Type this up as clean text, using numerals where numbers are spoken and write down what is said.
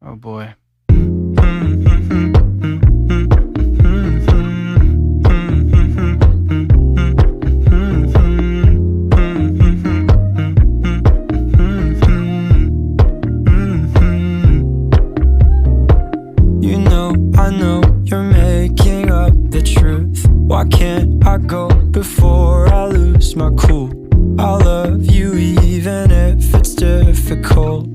Oh boy. You know, I know you're making up the truth. Why can't I go before I lose my cool? I love you even if it's difficult.